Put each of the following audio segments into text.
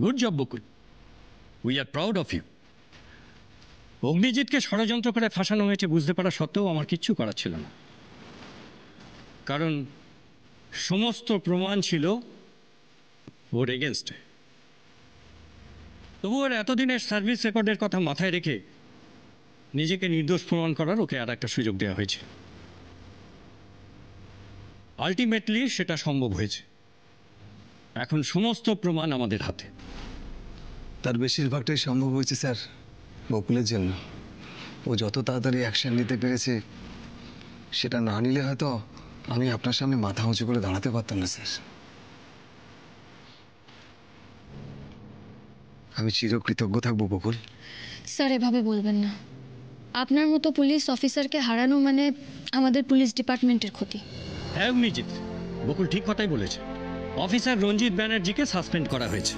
Good job Bakul, we are proud of you. অগ্নিজিৎকে ষড়যন্ত্র করে ফাঁসানো হয়েছে বুঝতে পারা সত্ত্বেও আমার কিচ্ছু করার ছিল না, কারণ সমস্ত প্রমাণ ছিল ওর এগেনস্টে। তবু ওর এতদিনের সার্ভিস রেকর্ডের কথা মাথায় রেখে নিজেকে নির্দোষ প্রমাণ করার ওকে আর একটা সুযোগ দেওয়া হয়েছে। আলটিমেটলি সেটা সম্ভব হয়েছে। এখন সমস্ত প্রমাণ আমাদের হাতে। তার বেশিরভাগটাই সম্ভব হয়েছে স্যার বকুলের জন্য। ও যত তাড়াতাড়ি অ্যাকশন নিতে পেরেছে, সেটা না নিলে হয়তো আমি আপনার সামনে মাথা উঁচু করে দাঁড়াতে পারতাম না স্যার। আমি চিরকৃতজ্ঞ থাকবো বকুল। স্যার এভাবে বলবেন না। আপনার মতো পুলিশ অফিসারকে হারানো মানে আমাদের পুলিশ ডিপার্টমেন্টের ক্ষতি। হ্যাঁ অগ্নিজিৎ, বকুল ঠিক কথাই বলেছে। অফিসার রঞ্জিত ব্যানার্জিকে সাসপেন্ড করা হয়েছে।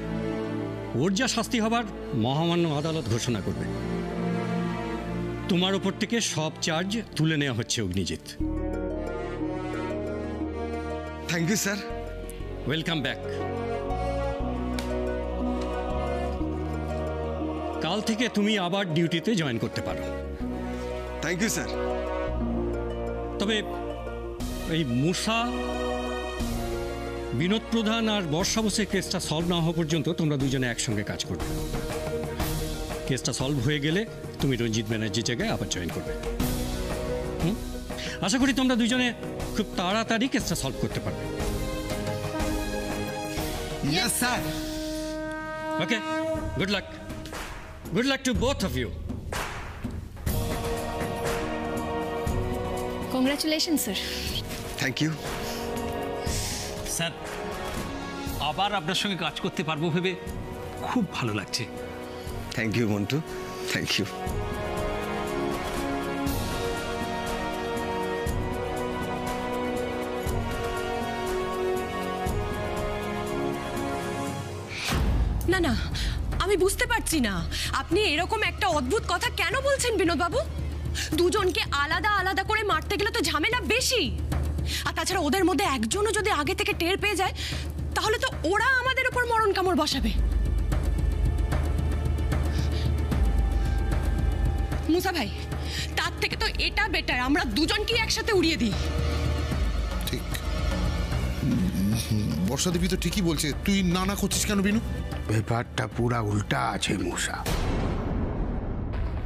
ওর যা শাস্তি হবার মহামান্য আদালত ঘোষণা করবে। তোমার ওপর থেকে সব চার্জ তুলে নেওয়া হচ্ছে Agnijit. Thank you sir. Welcome back. কাল থেকে তুমি আবার ডিউটিতে জয়েন করতে পারো। Thank you sir. তবে এই মুসা, বিনোদ প্রধান আর বর্ষা বসের কেসটা সলভ না হওয়া পর্যন্ত তোমরা দুজনে একসঙ্গে কাজ করবে। কেসটা সলভ হয়ে গেলে তুমি রঞ্জিত ব্যানার্জির জায়গায় আবার জয়েন করবে। আশা করি তোমরা দুজনে খুব তাড়াতাড়ি কেসটা সলভ করতে পারবে। Yes sir. Okay, good luck. Good luck to both of you. Congratulations, sir. Thank you. Sir, আবার আপনার সঙ্গে কাজ করতে পারবো ভেবে খুব ভালো লাগছে। Thank you Montu, thank you. না না, আমি বুঝতে পারছি না আপনি এরকম একটা অদ্ভুত কথা কেন বলছেন বিনোদ বাবু। দুজনকে আলাদা আলাদা করে মারতে গেলে তো ঝামেলা বেশি। আর তাছাড়া ওদের মধ্যে একজনও যদি আগে থেকে টের পেয়ে যায়, তাহলে তো ওরা আমাদের উপর মরণ কামড় বসাবে। মুসা ভাই, তার থেকে তো এটা বেটার আমরা দুজনকেই একসাথে উড়িয়ে দিই। ঠিক, বর্ষা দেবী তো ঠিকই বলছে। তুই না করছিস কেন বিনু? ব্যাপারটা পুরা उल्टा আছে मूसा।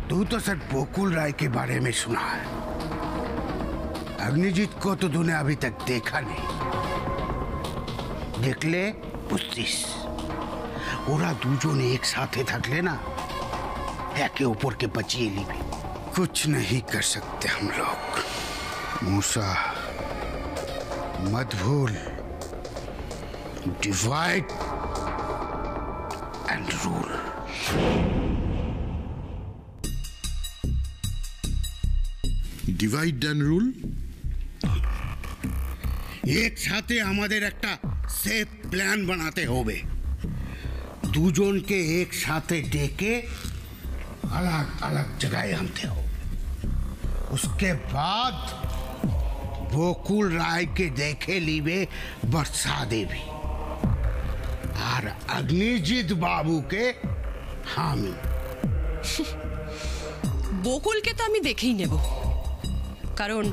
तू तो सिर्फ बकुल राय के बारे में सुना है, अग्निजीत को तो तूने अभी तक देखा नहीं। देख ले बुझतिस, ওরা দুজনে একসাথে থাকলে না একে অপরকে বাঁচিয়ে নিবে। कुछ नहीं कर सकते हम लोग। मूसा मत भूल, divide and rule. Divide and rule. একসাথে আমাদের একটা সেফ প্ল্যান বানাতে হবে। দুজনকে একসাথে ডেকে अलग अलग जगह आनते हो। उसके बाद बकुल राय के देखे लीबे वर्षा देवी और अग्निजीत बाबू के हामी। বকুলকে তো আমি দেখেই নেব, কারণ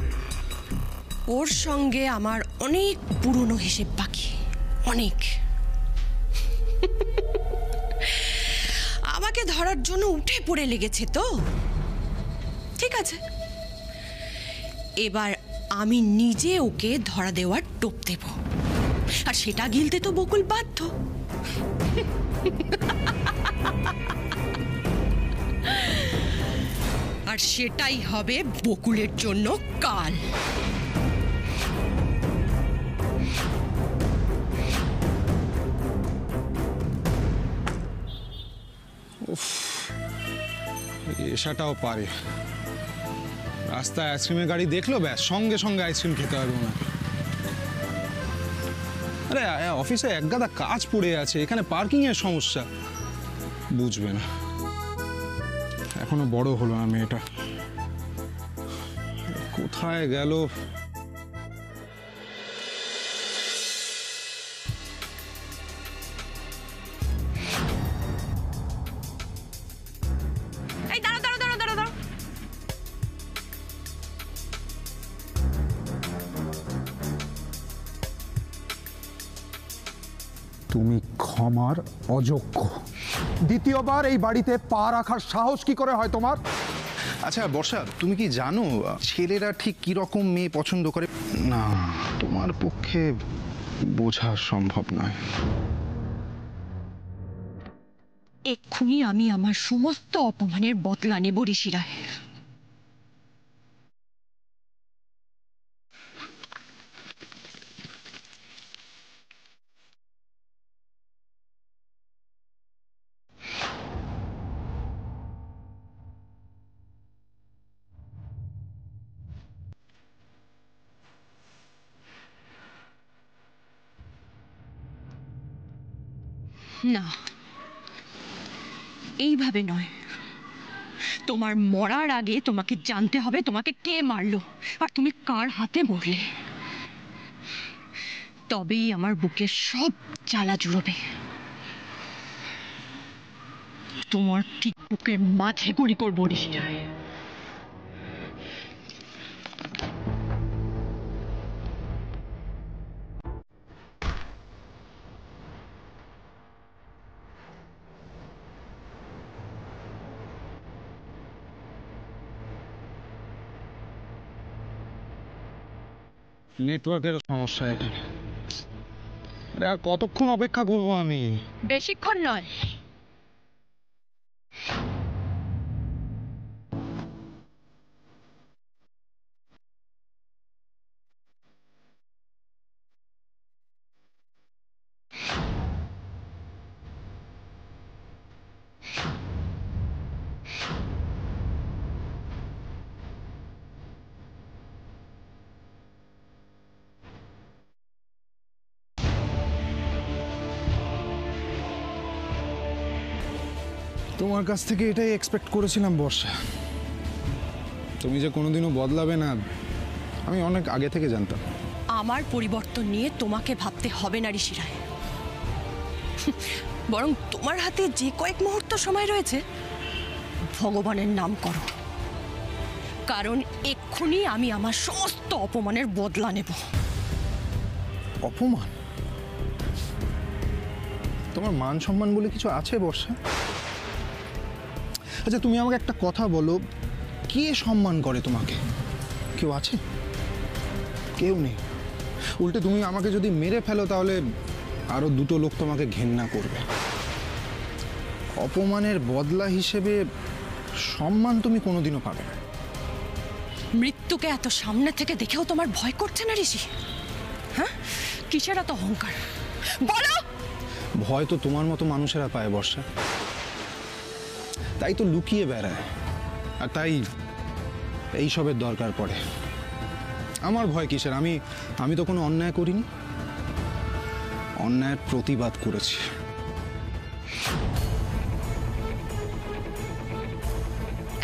ওর সঙ্গে আমার অনেক পুরনো হিসেব বাকি, অনেক। আমাকে ধরার জন্য উঠে পড়ে লেগেছে তো। ঠিক আছে, এবার আমি নিজে ওকে ধরা দেওয়ার টোপ দেব, আর সেটা গিলতে তো বকুল বাধ্য। আর সেটাই হবে বকুলের জন্য কাল। এসাটাও পারে। রাস্তায় আইসক্রিমের গাড়ি দেখলো, ব্যাস সঙ্গে সঙ্গে আইসক্রিম খেতে হবে ওনাকে। আরে অফিসে একগাদা কাজ পড়ে আছে, এখানে পার্কিং এর সমস্যা, বুঝবে না। এখনো বড় হলো না মেয়েটা, কোথায় গেল? তুমি ক্ষমার অযোগ্য। দ্বিতীয়বার এই বাড়িতে পা রাখার সাহস কি করে হয় তোমার? আচ্ছা বর্ষা, তুমি কি জানো ছেলেরা ঠিক কি রকম মেয়ে পছন্দ করে? না, তোমার পক্ষে বোঝা সম্ভব নয়। এক্ষুনি আমি আমার সমস্ত অপমানের বদলা নেব ঋষি রায়। না, এইভাবে নয়। তোমার মরার আগে তোমাকে জানতে হবে তোমাকে কে মারলো আর তুমি কার হাতে মরলে। তবেই আমার বুকের সব জ্বালা জুড়বে। তোমার ঠিক বুকের মাঝে গুলি করবো ঋষি রায়। নেটওয়ার্কের সমস্যা এখানে। আরে আর কতক্ষণ অপেক্ষা করবো আমি? বেশিক্ষণ নয়। তোমার কাছ থেকে এটাই এক্সপেক্ট করেছিলাম বর্ষা। তুমি যে কোনোদিনও বদলাবে না আমি অনেক আগে থেকে জানতাম। আমার পরিবর্তন নিয়ে তোমাকে ভাবতে হবে না ঋষি রায়। বরং তোমার হাতে যে কয়েক মুহূর্ত সময় রয়েছে ভগবানের নাম করো, কারণ এক্ষুনি আমি আমার সমস্ত অপমানের বদলা নেব। অপমান? তোমার মান সম্মান বলে কিছু আছে বর্ষা? আচ্ছা তুমি আমাকে একটা কথা বলো, কে সম্মান করে তোমাকে? কেউ আছে? কেউ নেই। উল্টে তুমি আমাকে যদি মেরে ফেলো তাহলে আরো দুটো লোক তোমাকে ঘেন্না করবে। অপমানের বদলা হিসেবে সম্মান তুমি কোনোদিনও পাবে না। মৃত্যুকে এত সামনে থেকে দেখেও তোমার ভয় করছে না ঋষি? হ্যাঁ, কিসের এত অহংকার বলো? ভয় তো তোমার মতো মানুষেরা পায় বর্ষা, তাই তো লুকিয়ে বেড়ায়, আর তাই এইসবের দরকার পড়ে। আমার ভয় কিসের? আমি তো কোনো অন্যায় করিনি, অন্যায়ের প্রতিবাদ করেছি।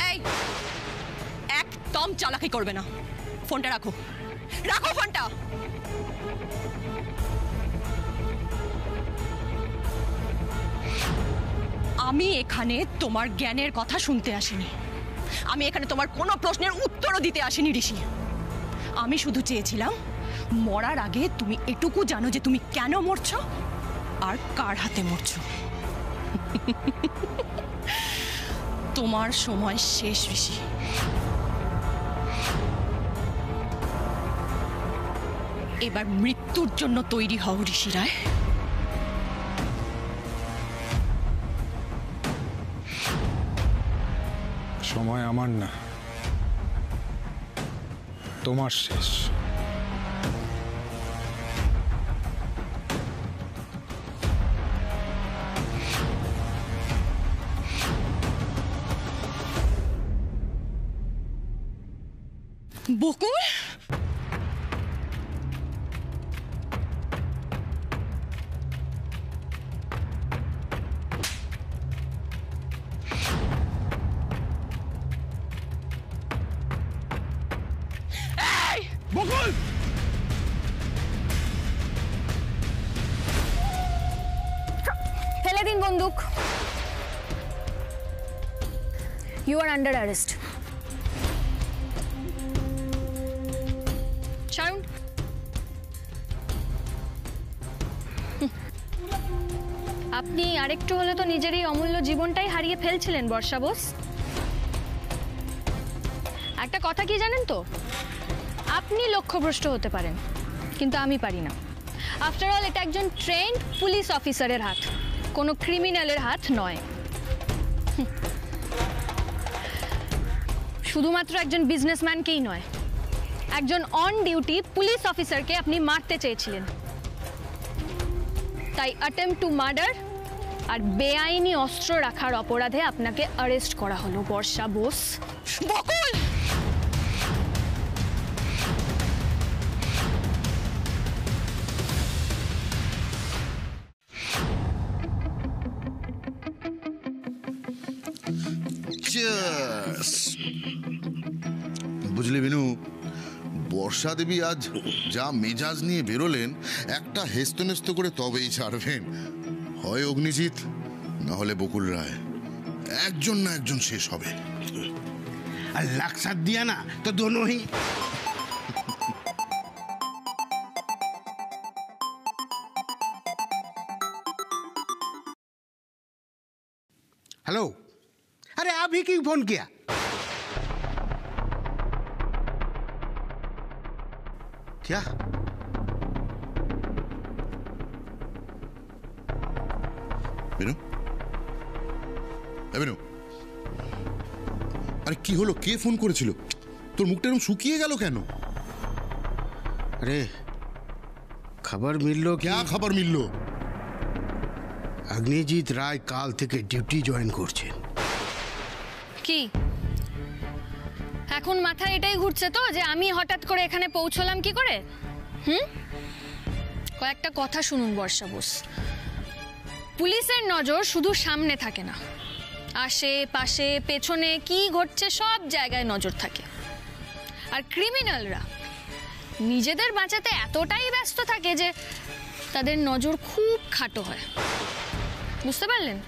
এই একদম চালাকি করবে না। ফোনটা রাখো, রাখো ফোনটা। আমি এখানে তোমার জ্ঞানের কথা শুনতে আসিনি, আমি এখানে তোমার কোনো প্রশ্নের উত্তরও দিতে আসিনি ঋষি। আমি শুধু চেয়েছিলাম মরার আগে তুমি এটুকু জানো যে তুমি কেন মরছো আর কার হাতে মরছো। তোমার সময় শেষ ঋষি। এবার মৃত্যুর জন্য তৈরি হও ঋষি রায়। সময় আমার না, তোমার শেষ। বকুল, বকুল! ফেলে দিন বন্দুক। You are under arrest. ছাড়ুন। আপনি আরেকটু হলে তো নিজের এই অমূল্য জীবনটাই হারিয়ে ফেলছিলেন বর্ষা বোস। একটা কথা কি জানেন তো, আপনি লক্ষ্যভ্রষ্ট হতে পারেন, কিন্তু আমি পারি না। আফটার অল এটা একজন ট্রেন্ড পুলিশ অফিসারের হাত, কোনো ক্রিমিনালের হাত নয়। শুধুমাত্র একজন বিজনেসম্যানকেই নয়, একজন অন ডিউটি পুলিশ অফিসারকে আপনি মারতে চেয়েছিলেন। তাই অ্যাটেম্পট টু মার্ডার আর বেআইনি অস্ত্র রাখার অপরাধে আপনাকে অ্যারেস্ট করা হলো বর্ষা বোস। বকুল! বুঝলি বিনু, বর্ষা দেবী আজ যা মেজাজ নিয়ে বেরোলেন, একটা হেস্তনেস্ত করে তবেই ছাড়বেন। হয় অগ্নিজিৎ, না হলে বকুল রায়, একজন না একজন শেষ হবে। আর লাখ साथ दिया ना तो दोनों ही। हेलो, अरे अभी क्यों फोन किया? क्या? বিনু, বিনু, আরে কি হলো? কে ফোন করেছিল? তোর মুখটা এরকম শুকিয়ে গেল কেন? अरे खबर मिल लो। क्या खबर मिललो? অগ্নিজিৎ রায় কাল থেকে ডিউটি জয়েন করছেন। কি এখন মাথায় এটাই ঘুরছে তো যে আমি হঠাৎ করে এখানে পৌঁছলাম কি করে? কয়েকটা কথা শুনুন বর্ষা বোস, পুলিশের নজর শুধু সামনে থাকে না, আশে পাশে পেছনে কি ঘটছে সব জায়গায় নজর থাকে। আর ক্রিমিনালরা নিজেদের বাঁচাতে এতটাই ব্যস্ত থাকে যে তাদের নজর খুব খাটো হয়। বুঝতে পারলেন?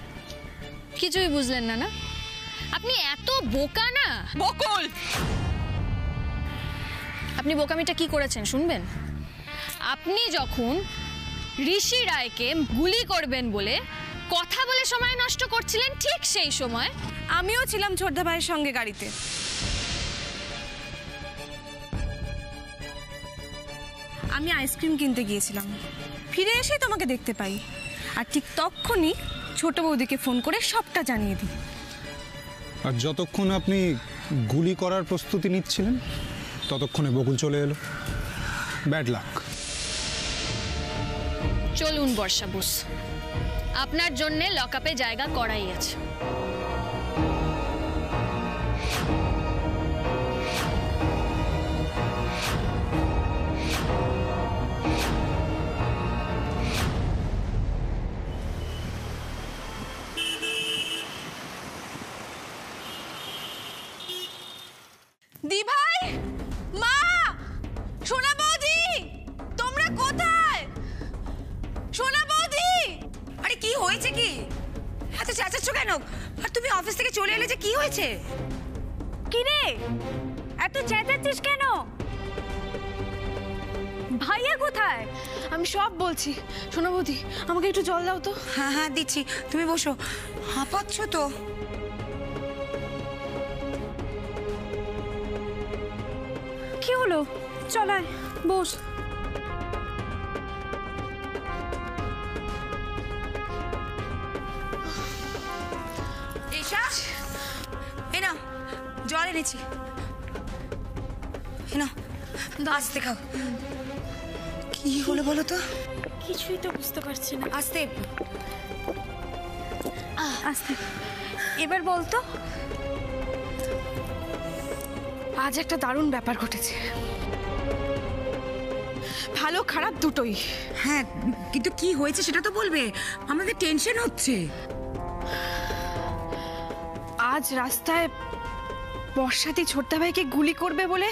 কিছুই বুঝলেন না না? আপনি এত বোকা না। বকুল! আপনি বোকামিটা কি করেছেন শুনবেন? আপনি যখন ঋষি রায়কে গুলি করবেন বলে কথা বলে সময় নষ্ট করছিলেন, ঠিক সেই সময় আমিও ছিলাম ছোটদা ভাইয়ের সঙ্গে গাড়িতে। আমি আইসক্রিম কিনতে গিয়েছিলাম, ফিরে এসে তোমাকে দেখতে পাই। আর ঠিক তখনই ছোট বৌদিকে ফোন করে সবটা জানিয়ে দিই। আর যতক্ষণ আপনি গুলি করার প্রস্তুতি নিচ্ছিলেন ততক্ষণে বকুল চলে এলো। Bad luck. চলুন বর্ষা বোস, আপনার জন্য লকআপে জায়গা করাই আছে। দি ভাই, মা, সোনা বৌদি, তোমরা কোথায়? সোনা বৌদি! আরে কি হয়েছে? কি এত চেঁচাচ্ছ কেন? আর তুমি অফিস থেকে চলে এলে যে, কি হয়েছে? কি রে, এত চেঁচাচ্ছিস কেন? ভাইয়া কোথায়? আমি সব বলছি। সোনা বৌদি, আমাকে একটু জল দাও তো। হ্যাঁ হ্যাঁ দিচ্ছি, তুমি বসো। হাঁপাচ্ছ তো। কি হলো? চল আয়, বস। ঈশা, এই নাও জল এনেছি, এই নাও, আস্তে খাও। কি হলো বলো তো? কিছুই তো বুঝতে পারছি না। আস্তে আস্তে, এবার বলতো। আজ একটা দারুণ ব্যাপার ঘটেছে, ভালো খারাপ দুটোই। হ্যাঁ, কিন্তু কি হয়েছে সেটা তো বলবে, আমাদের টেনশন হচ্ছে। আজ রাস্তায় বর্ষাতি ছোটদা ভাইকে গুলি করবে বলে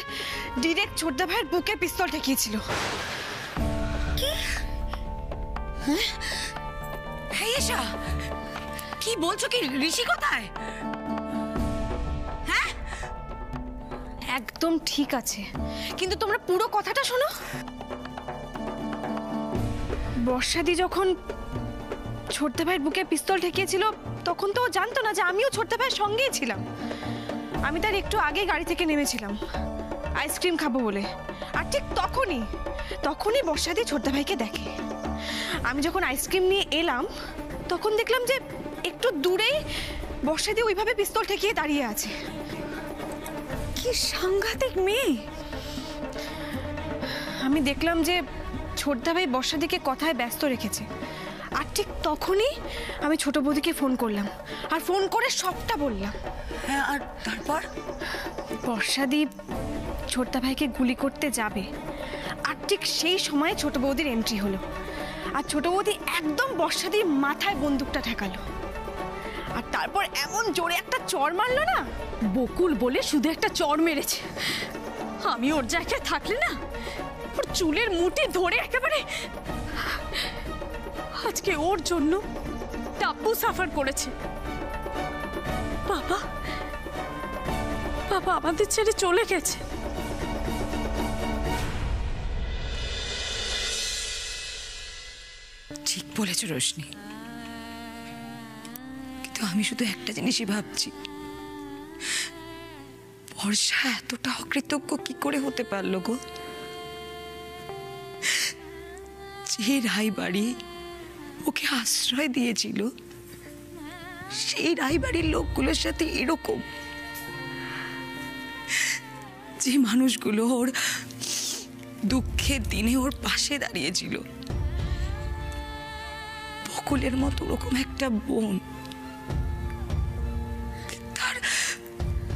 ডিরেক্ট ছোটদা ভাইয়ের বুকে পিস্তল ঠেকিয়েছিল। কি? হ্যাঁ ঈশা, কি বলছো? কি ঋষি কোথায়? হ্যাঁ একদম ঠিক আছে, কিন্তু তোমরা পুরো কথাটা শোনো। বর্ষাদি যখন ছোটদা ভাইয়ের বুকে পিস্তল ঠেকিয়েছিল তখন তো ও জানতো না যে আমিও ছোটদা ভাইয়ের সঙ্গেই ছিলাম। আমি তার একটু আগে গাড়ি থেকে নেমেছিলাম আইসক্রিম খাবো বলে, আর ঠিক তখনই বর্ষাদি ছোটদা ভাইকে দেখে। আমি যখন আইসক্রিম নিয়ে এলাম তখন দেখলাম যে একটু দূরেই বর্ষাদি ওইভাবে পিস্তল ঠেকিয়ে দাঁড়িয়ে আছে। কি সাংঘাতিক মেয়ে! আমি দেখলাম যে ছোটদা ভাই বর্ষাদিকে কথায় ব্যস্ত রেখেছে, আর ঠিক তখনই আমি ছোট বৌদিকে ফোন করলাম, আর ফোন করে সবটা বললাম। হ্যাঁ, আর তারপর বর্ষাদি ছোটদা ভাইকে গুলি করতে যাবে, আর ঠিক সেই সময় ছোট বৌদির এন্ট্রি হলো, আর ছোট বৌদি একদম বর্ষাদির মাথায় বন্দুকটা ঠেকালো, আর তারপর এমন জোরে একটা চড় মারলো না, বকুল বলে শুধু একটা চড় মেরেছে। আমি ওর জায়গায় থাকলে না ওর চুলের মুঠি ধরে একেবারে, আজকে ওর জন্য টাপ্পু সাফার করেছে। বাবা আমাদের ছেড়ে চলে গেছে। ঠিক বলেছ রোশনি, কিন্তু আমি শুধু একটা জিনিসই ভাবছি, বর্ষা এতটা অকৃতজ্ঞ কি করে হতে পারলো গো? যে রায়বাড়ি ওকে আশ্রয় দিয়েছিল সেই রায়বাড়ির লোকগুলোর সাথে এরকম, যে মানুষগুলো ওর দুঃখের দিনে ওর পাশে দাঁড়িয়েছিল, বকুলের মতো ওরকম একটা বোন,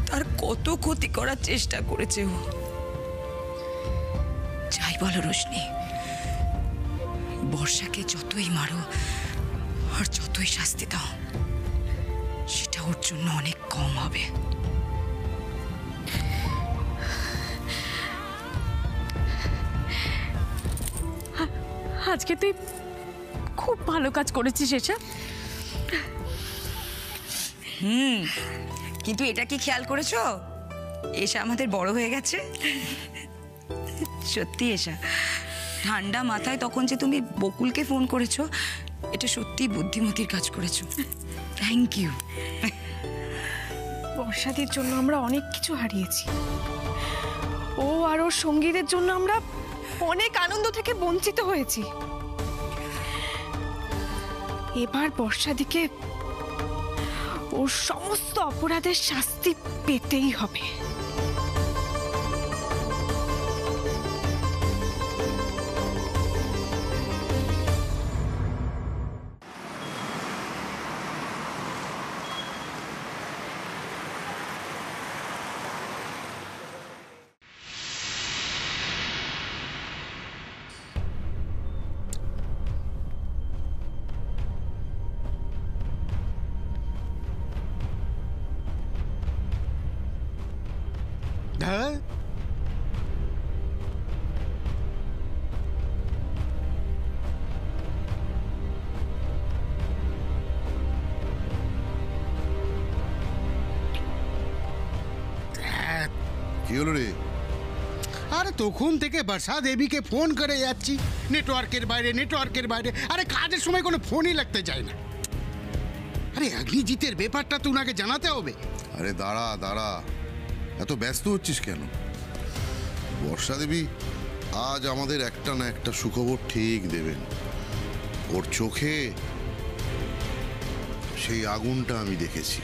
তার কত ক্ষতি করার চেষ্টা করেছে ও। যাই বলো রোশনি, বর্ষাকে যতই মারো আর যতই শাস্তি দাও, সেটা ওর জন্য অনেক কম হবে। আজকে তুই খুব ভালো কাজ করেছিস এসব। কিন্তু এটা কি খেয়াল করেছো, এসা আমাদের বড় হয়ে গেছে? সত্যি এসা, ঠান্ডা মাথায় তখন যে তুমি বকুলকে ফোন করেছো, এটা সত্যি বুদ্ধিমতির কাজ করেছো। Thank you. বর্ষাদির জন্য আমরা অনেক কিছু হারিয়েছি, ও আর ওর সঙ্গীদের জন্য আমরা অনেক আনন্দ থেকে বঞ্চিত হয়েছি। এবার বর্ষাদিকে ওর সমস্ত অপরাধের শাস্তি পেতেই হবে। কি হলো রে? আরে তখন থেকে বর্ষা দেবীকে ফোন করে যাচ্ছি, নেটওয়ার্কের বাইরে। আরে কাজের সময় কোনো ফোনই লাগতে চায় না। আরে অগ্নিজিতের ব্যাপারটা তো ওনাকে জানাতে হবে। আরে দাঁড়া, এত ব্যস্ত হচ্ছিস কেন? বর্ষা দেবী আজ আমাদের একটা না একটা সুখবর ঠিক দেবেন। ওর চোখে সেই আগুনটা আমি দেখেছি।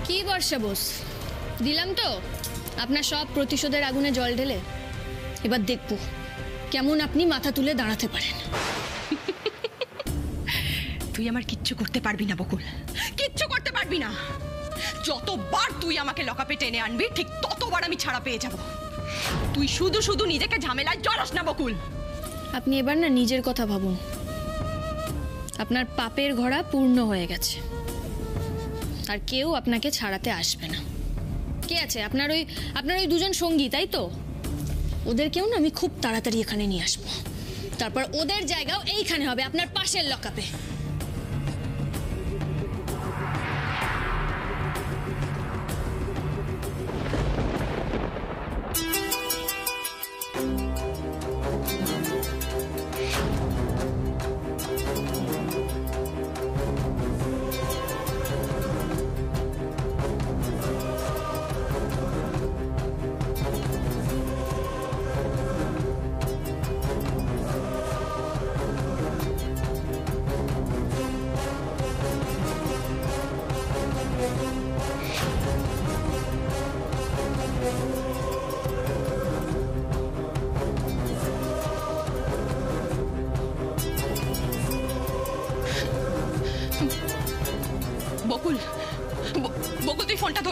কি বর্ষা বোস, দিলাম তো আপনার সব প্রতিশোধের আগুনে জল ঢেলে। এবার দেখব কেমন আপনি মাথা তুলে দাঁড়াতে পারেন। তুই আমার কিচ্ছু করতে পারবি না বকুল, কিচ্ছু করতে পারবি না। যতবার তুই আমাকে লকআপে টেনে আনবি ঠিক ততবার আমি ছাড়া পেয়ে যাব। তুই শুধু শুধু নিজেকে ঝামেলায় জড়াস না বকুল। আপনি এবার না নিজের কথা ভাবুন। আপনার পাপের ঘোড়া পূর্ণ হয়ে গেছে, আর কেউ আপনাকে ছাড়াতে আসবে না। কে আছে আপনার ওই দুজন সঙ্গী, তাই তো? ওদেরকেও না আমি খুব তাড়াতাড়ি এখানে নিয়ে আসবো, তারপর ওদের জায়গাও এইখানে হবে, আপনার পাশের লকআপে।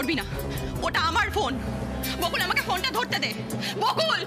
করবি না, ওটা আমার ফোন। বকুল, আমাকে ফোনটা ধরতে দে। বকুল!